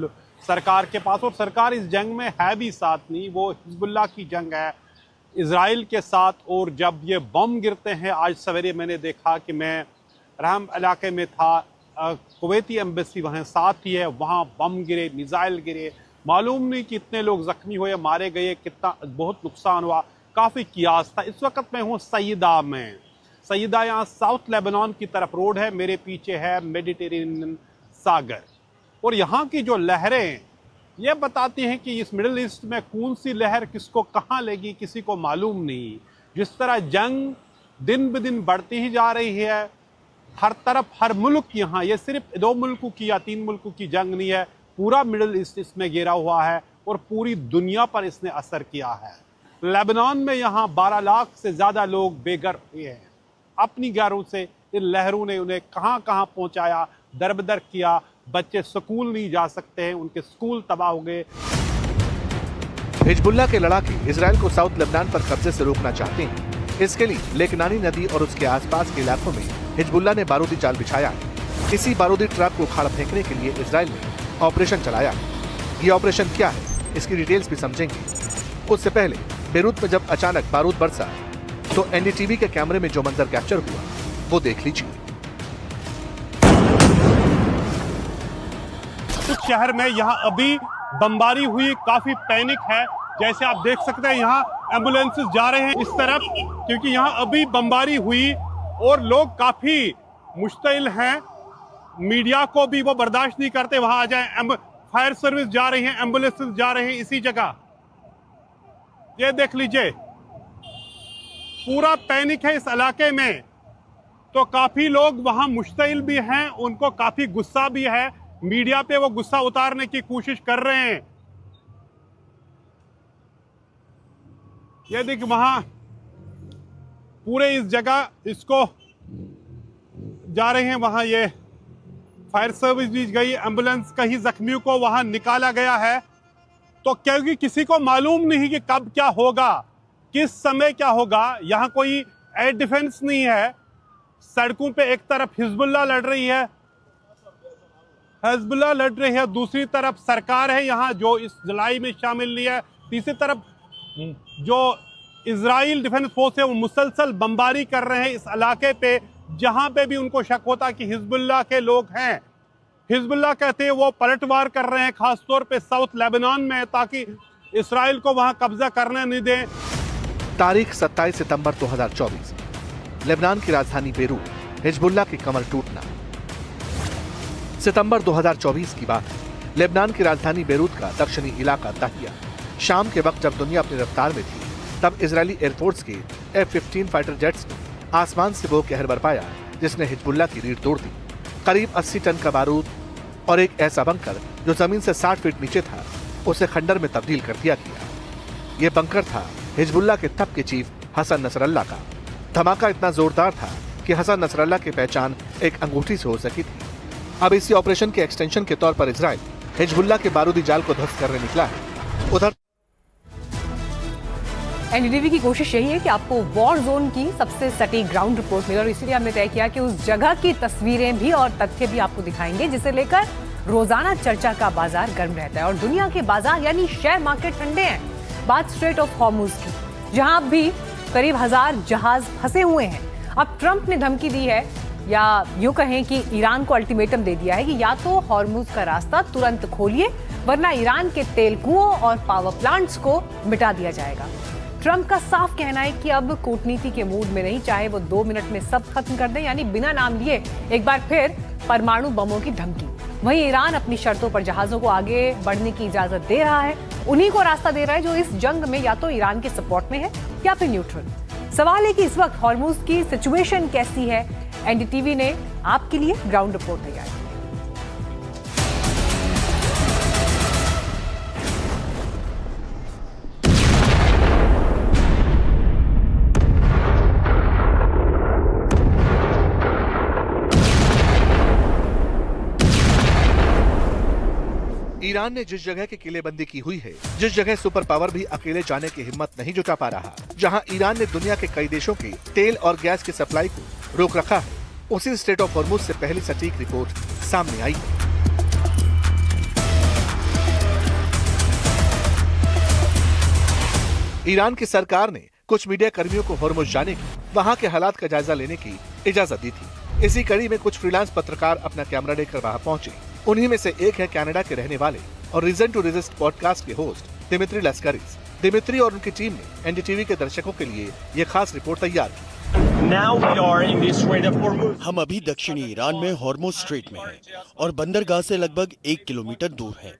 सरकार के पास, और सरकार इस जंग में है भी साथ नहीं। वो हिजबुल्लाह की जंग है इजराइल के साथ। और जब ये बम गिरते हैं, आज सवेरे मैंने देखा कि मैं रहम इलाके में था, कुवैती एम्बेसी वहाँ साथ ही है, वहाँ बम गिरे, मिसाइल गिरे, मालूम नहीं कितने लोग जख्मी हुए, मारे गए, कितना बहुत नुकसान हुआ, काफ़ी कियास था। इस वक्त मैं हूँ सईदा में। सईदा यहाँ साउथ लेबनान की तरफ रोड है, मेरे पीछे है मेडिटेरेनियन सागर। और यहाँ की जो लहरें ये बताती हैं कि इस मिडिल ईस्ट में कौन सी लहर किसको कहाँ लेगी, किसी को मालूम नहीं। जिस तरह जंग दिन ब दिन बढ़ती ही जा रही है, हर तरफ हर मुल्क यहाँ, ये सिर्फ 2 मुल्कों की या 3 मुल्कों की जंग नहीं है, पूरा मिडिल ईस्ट इसमें घिरा हुआ है और पूरी दुनिया पर इसने असर किया है। लेबनान में यहाँ 12 लाख से ज़्यादा लोग बेघर हुए हैं अपनी घरों से। इन लहरों ने उन्हें कहाँ कहाँ पहुँचाया, दरबदर किया। बच्चे स्कूल नहीं जा सकते हैं, उनके स्कूल तबाह हो गए। हिजबुल्लाह के लड़ाके इजराइल को साउथ लेबनान पर कब्जे से रोकना चाहते हैं। इसके लिए लेकनानी नदी और उसके आसपास के इलाकों में हिजबुल्लाह ने बारूदी जाल बिछाया है। इसी बारूदी ट्रक को उखाड़ फेंकने के लिए इजराइल ने ऑपरेशन चलाया है। ये ऑपरेशन क्या है, इसकी डिटेल्स भी समझेंगे। उससे पहले बेरूत में जब अचानक बारूद बरसा, तो एनडीटीवी के कैमरे में जो मंजर कैप्चर हुआ वो देख लीजिए। कुछ शहर में यहाँ अभी बमबारी हुई, काफी पैनिक है। जैसे आप देख सकते हैं यहाँ एम्बुलेंसेस जा रहे हैं इस तरफ, क्योंकि यहाँ अभी बमबारी हुई और लोग काफी मुश्तिल हैं। मीडिया को भी वो बर्दाश्त नहीं करते। वहां आ जाए, फायर सर्विस जा रही है, एम्बुलेंस जा रहे हैं इसी जगह। ये देख लीजिए, पूरा पैनिक है इस इलाके में। तो काफी लोग वहां मुश्तिल भी हैं, उनको काफी गुस्सा भी है। मीडिया पे वो गुस्सा उतारने की कोशिश कर रहे हैं। ये देखिए, वहां पूरे इस जगह इसको जा रहे हैं। वहां ये फायर सर्विस भी गई, एम्बुलेंस, कहीं जख्मियों को वहां निकाला गया है। तो क्योंकि किसी को मालूम नहीं कि कब क्या होगा, किस समय क्या होगा। यहां कोई एयर डिफेंस नहीं है। सड़कों पे एक तरफ हिजबुल्लाह लड़ रही है, दूसरी तरफ सरकार है यहाँ जो इस लड़ाई में शामिल नहीं है। तीसरी तरफ जो इजराइल डिफेंस फोर्स है वो मुसलसल बमबारी कर रहे हैं इस इलाके पे, जहां पे भी उनको शक होता कि हिजबुल्लाह के लोग हैं। हिजबुल्लाह कहते हैं वो पलटवार कर रहे हैं, खासतौर पे साउथ लेबनान में, ताकि इसराइल को वहां कब्जा करने नहीं दें। तारीख 27 सितंबर 2024, लेबनान की राजधानी बेरूत, हिजबुल्लाह की कमर टूटना। सितंबर 2024 की बात है। लेबनान की राजधानी बेरूत का दक्षिणी इलाका दाहिया। शाम के वक्त जब दुनिया अपनी रफ्तार में थी, तब इजरायली एयरफोर्स के F-15 फाइटर जेट्स ने आसमान से वो कहर बरपाया जिसने हिजबुल्लाह की रीढ़ तोड़ दी। करीब 80 टन का बारूद और एक ऐसा बंकर जो जमीन से 60 फीट नीचे था, उसे खंडर में तब्दील कर दिया गया। ये बंकर था हिजबुल्लाह के तब के चीफ हसन नसरल्लाह का। धमाका इतना जोरदार था कि हसन नसरल्लाह की पहचान एक अंगूठी से हो सकी थी। अब इसी ऑपरेशन के एक्सटेंशन के तौर पर इजराइल हिजबुल्लाह के बारूदी जाल को ध्वस्त करने निकला है। उधर एनडीटीवी की कोशिश यही है कि आपको वॉर जोन की सबसे सटीक ग्राउंड रिपोर्ट मिले, और इसीलिए हमने तय किया कि उस जगह की तस्वीरें भी और तथ्य भी आपको दिखाएंगे, जिसे लेकर रोजाना चर्चा का बाजार गर्म रहता है। और दुनिया के बाजार यानी शेयर मार्केट ठंडे हैं। बात स्ट्रेट ऑफ हॉर्मुज की, जहां भी करीब 1000 जहाज फंसे हुए हैं। अब ट्रंप ने धमकी दी है, या यूं कहें कि ईरान को अल्टीमेटम दे दिया है कि या तो हॉर्मुज का रास्ता तुरंत खोलिए, वरना ईरान के तेल कुओं और पावर प्लांट्स को मिटा दिया जाएगा। ट्रंप का साफ कहना है कि अब कूटनीति के मूड में नहीं, चाहे वो 2 मिनट में सब खत्म कर दें, यानी बिना नाम लिए एक बार फिर परमाणु बमों की धमकी। वहीं ईरान अपनी शर्तों पर जहाजों को आगे बढ़ने की इजाजत दे रहा है, उन्हीं को रास्ता दे रहा है जो इस जंग में या तो ईरान के सपोर्ट में है या फिर न्यूट्रल। सवाल है कि इस वक्त हॉर्मुज की सिचुएशन कैसी है। एनडीटीवी ने आपके लिए ग्राउंड रिपोर्ट तैयार की। ईरान ने जिस जगह की किलेबंदी की हुई है, जिस जगह सुपर पावर भी अकेले जाने की हिम्मत नहीं जुटा पा रहा, जहां ईरान ने दुनिया के कई देशों की तेल और गैस की सप्लाई को रोक रखा है, उसी स्ट्रेट ऑफ हॉर्मुज से पहली सटीक रिपोर्ट सामने आई है। ईरान की सरकार ने कुछ मीडिया कर्मियों को हॉर्मुज जाने की, वहां के हालात का जायजा लेने की इजाजत दी थी। इसी कड़ी में कुछ फ्रीलांस पत्रकार अपना कैमरा लेकर वहां पहुंचे। उन्हीं में से एक है कनाडा के रहने वाले और रीजन टू रेजिस्ट पॉडकास्ट के होस्ट दिमित्री लस्करीज। दिमित्री और उनकी टीम ने एनडीटीवी के दर्शकों के लिए ये खास रिपोर्ट तैयार की। हम अभी दक्षिणी ईरान में हॉर्मुज स्ट्रेट में हैं और बंदरगाह से लगभग 1 किलोमीटर दूर हैं।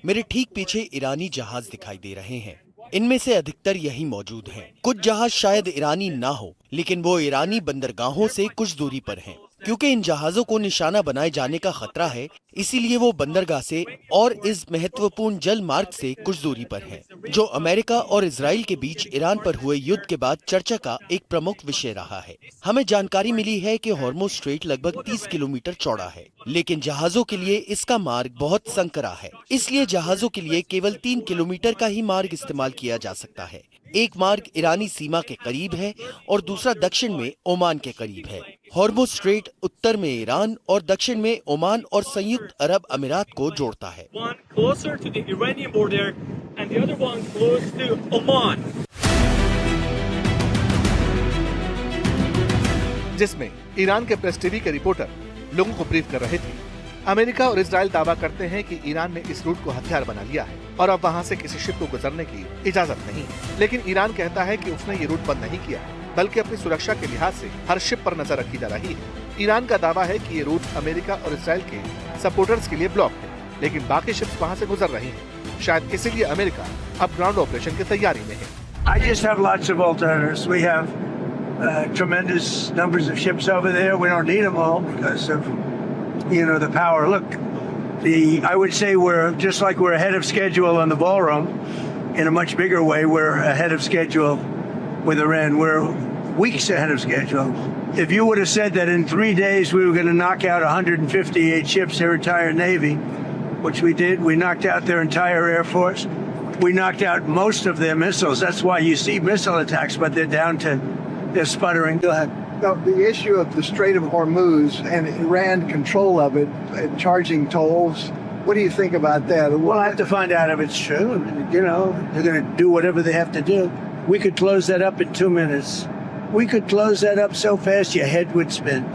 मेरे ठीक पीछे ईरानी जहाज दिखाई दे रहे हैं। इनमें से अधिकतर यही मौजूद हैं। कुछ जहाज शायद ईरानी ना हो, लेकिन वो ईरानी बंदरगाहों से कुछ दूरी पर हैं। क्योंकि इन जहाजों को निशाना बनाए जाने का खतरा है, इसीलिए वो बंदरगाह से और इस महत्वपूर्ण जल मार्ग से कुछ दूरी पर हैं, जो अमेरिका और इजराइल के बीच ईरान पर हुए युद्ध के बाद चर्चा का एक प्रमुख विषय रहा है। हमें जानकारी मिली है कि हॉर्मुज स्ट्रेट लगभग 30 किलोमीटर चौड़ा है, लेकिन जहाजों के लिए इसका मार्ग बहुत संकरा है। इसलिए जहाजों के लिए केवल 3 किलोमीटर का ही मार्ग इस्तेमाल किया जा सकता है। एक मार्ग ईरानी सीमा के करीब है और दूसरा दक्षिण में ओमान के करीब है। हॉर्मुज स्ट्रेट उत्तर में ईरान और दक्षिण में ओमान और संयुक्त अरब अमीरात को जोड़ता है। जिसमें ईरान के प्रेस टीवी के रिपोर्टर लोगों को ब्रीफ कर रहे थे। अमेरिका और इजराइल दावा करते हैं कि ईरान ने इस रूट को हथियार बना लिया है और अब वहां से किसी शिप को गुजरने की इजाजत नहीं है। लेकिन ईरान कहता है कि उसने ये रूट बंद नहीं किया है। बल्कि अपनी सुरक्षा के लिहाज से हर शिप पर नजर रखी जा रही है। ईरान का दावा है कि ये रूट अमेरिका और इसराइल के सपोर्टर्स के लिए ब्लॉक है, लेकिन बाकी शिप्स वहां से गुजर रही हैं। शायद इसीलिए अमेरिका अब ग्राउंड ऑपरेशन की तैयारी में है। I just have lots of alternatives. We have tremendous numbers of ships over there. We don't need them all because of, the power. Look, I would say we're just like we're ahead of schedule on the ballroom. In a much bigger way, we're ahead of schedule with Iran. We're weeks ahead of schedule. If you would have said that in 3 days we were going to knock out 158 ships, their entire Navy, which we did, we knocked out their entire Air Force. We knocked out most of their missiles. That's why you see missile attacks, but they're down to, they're sputtering. Go ahead. Now, the issue of the Strait of Hormuz and Iran control of it, charging tolls, what do you think about that? Well, I have to find out if it's true. They're going to do whatever they have to do. We could close that up in 2 minutes. We could close that up so fast your head would spin.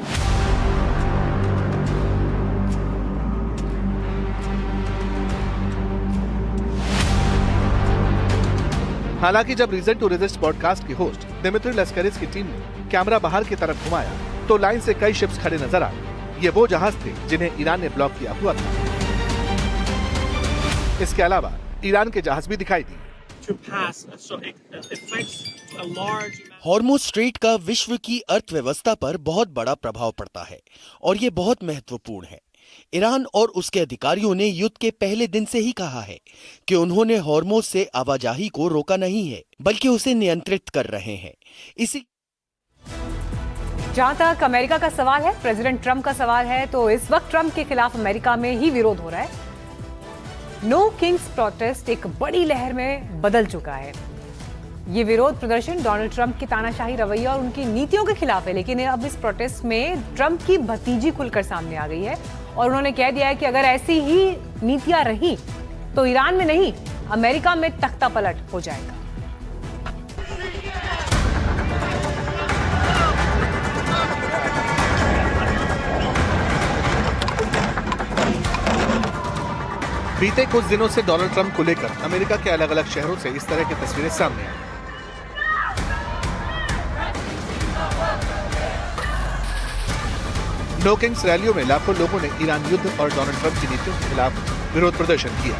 हालांकि जब reason to resist podcast की host Dmitry लश्करिस की team ने camera बाहर की तरफ घुमाया तो लाइन से कई शिप्स खड़े नजर आए। ये वो जहाज थे जिन्हें ईरान ने ब्लॉक किया हुआ था। इसके अलावा ईरान के जहाज भी दिखाई दिए। हॉर्मुज़ स्ट्रेट का विश्व की अर्थव्यवस्था पर बहुत बड़ा प्रभाव पड़ता है और ये बहुत महत्वपूर्ण है। ईरान और उसके अधिकारियों ने युद्ध के पहले दिन से ही कहा है कि उन्होंने हॉर्मुज़ से आवाजाही को रोका नहीं है, बल्कि उसे नियंत्रित कर रहे हैं। इसी जहां तक अमेरिका का सवाल है, प्रेसिडेंट ट्रंप का सवाल है, तो इस वक्त ट्रंप के खिलाफ अमेरिका में ही विरोध हो रहा है। नो किंग्स प्रोटेस्ट एक बड़ी लहर में बदल चुका है। ये विरोध प्रदर्शन डोनाल्ड ट्रंप की तानाशाही रवैया और उनकी नीतियों के खिलाफ है, लेकिन अब इस प्रोटेस्ट में ट्रंप की भतीजी खुलकर सामने आ गई है और उन्होंने कह दिया है कि अगर ऐसी ही नीतियां रही तो ईरान में नहीं, अमेरिका में तख्ता पलट हो जाएगा। बीते कुछ दिनों से डोनाल्ड ट्रंप को लेकर अमेरिका के अलग अलग शहरों से इस तरह की तस्वीरें सामने आई। नो किंग्स रैलियों में लाखों लोगों ने ईरान युद्ध और डोनाल्ड ट्रंप की नीतियों के खिलाफ विरोध प्रदर्शन किया।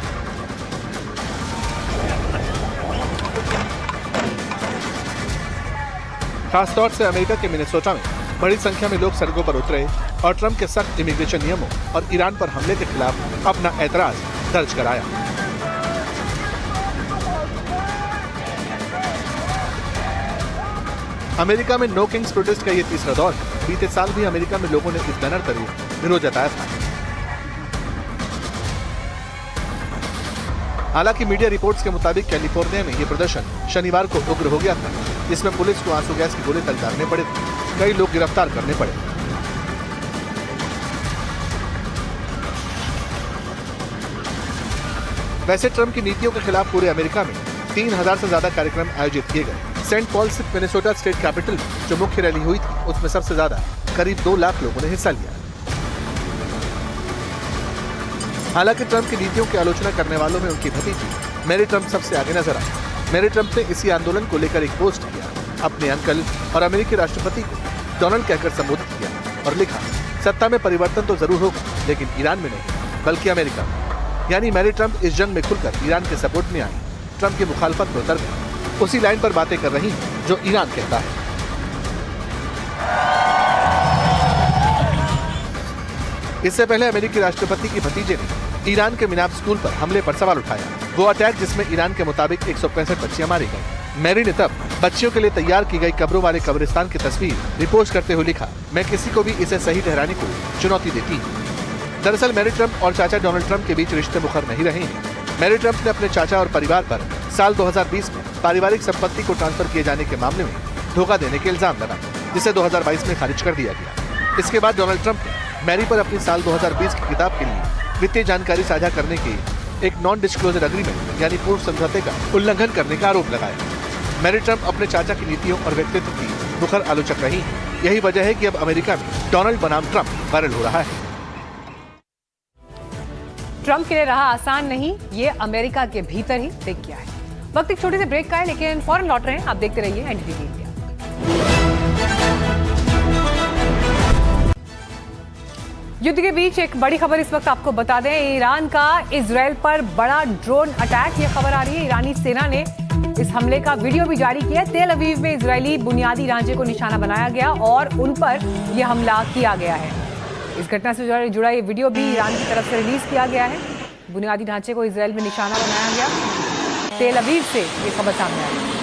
खासतौर से अमेरिका के मिनेसोटा में बड़ी संख्या में लोग सड़कों पर उतरे और ट्रंप के सख्त इमिग्रेशन नियमों और ईरान पर हमले के खिलाफ अपना ऐतराज दर्ज कराया। अमेरिका में नो किंग्स प्रोटेस्ट का ये तीसरा दौर है। बीते साल भी अमेरिका में लोगों ने इस बैनर पर विरोध जताया था। हालांकि मीडिया रिपोर्ट्स के मुताबिक कैलिफोर्निया में ये प्रदर्शन शनिवार को उग्र हो गया था, जिसमें पुलिस को आंसू गैस के गोले तक डालने पड़े थे। कई लोग गिरफ्तार करने पड़े। वैसे ट्रंप की नीतियों के खिलाफ पूरे अमेरिका में 3000 से ज्यादा कार्यक्रम आयोजित किए गए। सेंट पॉल स्थित मिनेसोटा स्टेट कैपिटल में जो मुख्य रैली हुई थी, उसमें सबसे ज्यादा करीब 2 लाख लोगों ने हिस्सा लिया। हालांकि ट्रंप की नीतियों की आलोचना करने वालों में उनकी भतीजी मैरी ट्रंप सबसे आगे नजर आई। मैरी ट्रंप ने इसी आंदोलन को लेकर एक पोस्ट किया, अपने अंकल और अमेरिकी राष्ट्रपति को डोनाल्ड कहकर संबोधित किया और लिखा, सत्ता में परिवर्तन तो जरूर होगा, लेकिन ईरान में नहीं, बल्कि अमेरिका में। यानी मैरी ट्रंप इस जंग में खुलकर ईरान के सपोर्ट में आई, ट्रंप की मुखालफत में उतर गई, उसी लाइन पर बातें कर रही हैं जो ईरान कहता है। इससे पहले अमेरिकी राष्ट्रपति की भतीजे ने ईरान के मिनाब स्कूल पर हमले पर सवाल उठाया। वो अटैक जिसमें ईरान के मुताबिक 165 बच्चियां मारी गईं। मैरी ने तब बच्चियों के लिए तैयार की गई कब्रों वाले कब्रिस्तान की तस्वीर रिपोस्ट करते हुए लिखा, मैं किसी को भी इसे सही ठहराने को चुनौती देती हूँ। दरअसल मैरी ट्रंप और चाचा डोनाल्ड ट्रंप के बीच रिश्ते मुखर नहीं रहे हैं। मैरी ट्रंप ने अपने चाचा और परिवार पर साल 2020 में पारिवारिक संपत्ति को ट्रांसफर किए जाने के मामले में धोखा देने के इल्जाम लगाए, जिसे 2022 में खारिज कर दिया गया। इसके बाद डोनाल्ड ट्रंप ने मैरी पर अपनी साल 2020 की किताब के लिए वित्तीय जानकारी साझा करने के एक नॉन डिस्क्लोजर एग्रीमेंट यानी पूर्व समझौते का उल्लंघन करने का आरोप लगाया। मैरी ट्रंप अपने चाचा की नीतियों और व्यक्तित्व की मुखर आलोचक रही है। यही वजह है कि अब अमेरिका में डोनाल्ड बनाम ट्रंप वायरल हो रहा है। ट्रंप के लिए रहा आसान नहीं, ये अमेरिका के भीतर ही दिख गया है। वक्त एक छोटे से ब्रेक का है, लेकिन फौरन लौट रहे हैं। आप देखते रहिए एनडीटीवी इंडिया। युद्ध के बीच एक बड़ी खबर इस वक्त आपको बता दें, ईरान का इजराइल पर बड़ा ड्रोन अटैक, ये खबर आ रही है। ईरानी सेना ने इस हमले का वीडियो भी जारी किया। तेल अवीव में इजरायली बुनियादी ढांचे को निशाना बनाया गया और उन पर यह हमला किया गया है। इस घटना से जुड़ा ये वीडियो भी ईरान की तरफ से रिलीज किया गया है। बुनियादी ढांचे को इजराइल में निशाना बनाया गया। तेल अवीव से ये खबर सामने आई।